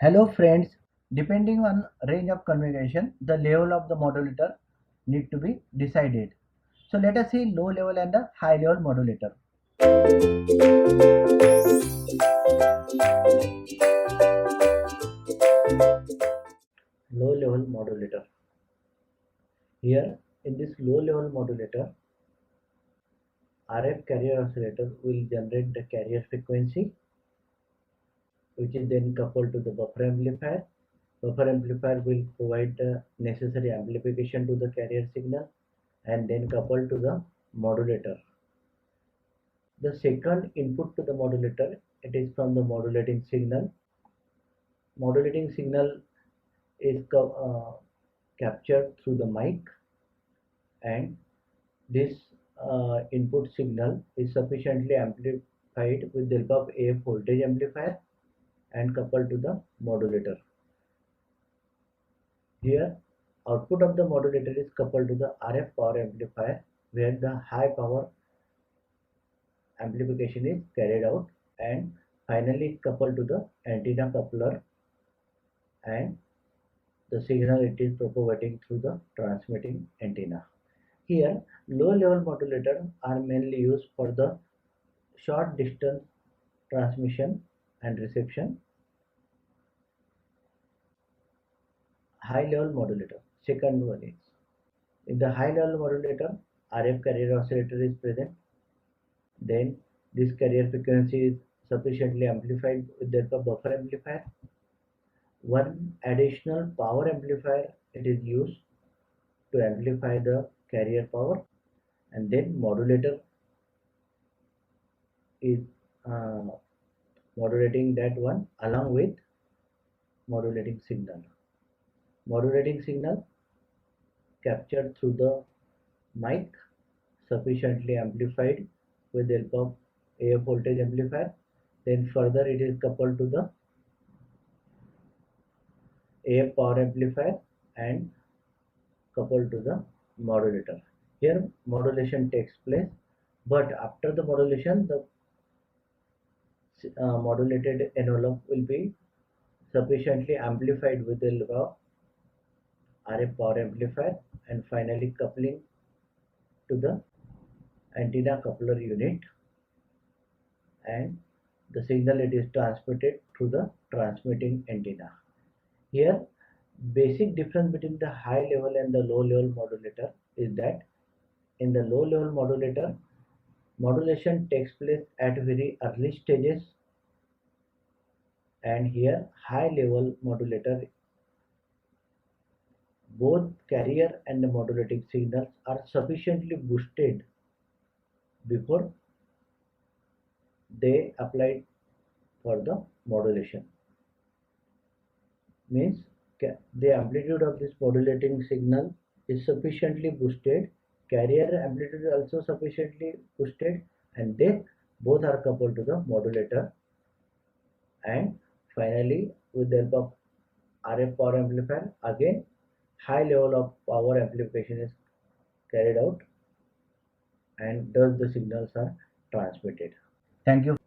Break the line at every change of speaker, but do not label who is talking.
Hello friends, depending on range of communication, the level of the modulator need to be decided. So let us see low level and the high level modulator. Low level modulator. Here in this low level modulator, RF carrier oscillator will generate the carrier frequency, which is then coupled to the buffer amplifier. Buffer amplifier will provide the necessary amplification to the carrier signal and then coupled to the modulator. The second input to the modulator, it is from the modulating signal. Modulating signal is captured through the mic, and this input signal is sufficiently amplified with the help of AF voltage amplifier and coupled to the modulator. Here, output of the modulator is coupled to the RF power amplifier, where the high power amplification is carried out, and finally coupled to the antenna coupler, and the signal it is propagating through the transmitting antenna. Here, low level modulators are mainly used for the short distance transmission and reception. High level modulator. Second one is in the high level modulator, RF carrier oscillator is present. Then this carrier frequency is sufficiently amplified with the buffer amplifier. One additional power amplifier it is used to amplify the carrier power, and then modulator is uh, modulating that one along with modulating signal. Modulating signal captured through the mic, sufficiently amplified with the help of AF voltage amplifier. Then further it is coupled to the AF power amplifier and coupled to the modulator. Here modulation takes place, but after the modulation, the modulated envelope will be sufficiently amplified with the help of RF power amplifier and finally coupling to the antenna coupler unit, and the signal it is transmitted through the transmitting antenna. Here basic difference between the high level and the low level modulator is that in the low level modulator, modulation takes place at very early stages, and here high level modulator, both carrier and the modulating signals are sufficiently boosted before they applied for the modulation. Means the amplitude of this modulating signal is sufficiently boosted, carrier amplitude is also sufficiently boosted, and then both are coupled to the modulator, and finally with the help of RF power amplifier, again high level of power amplification is carried out, and thus the signals are transmitted. Thank you.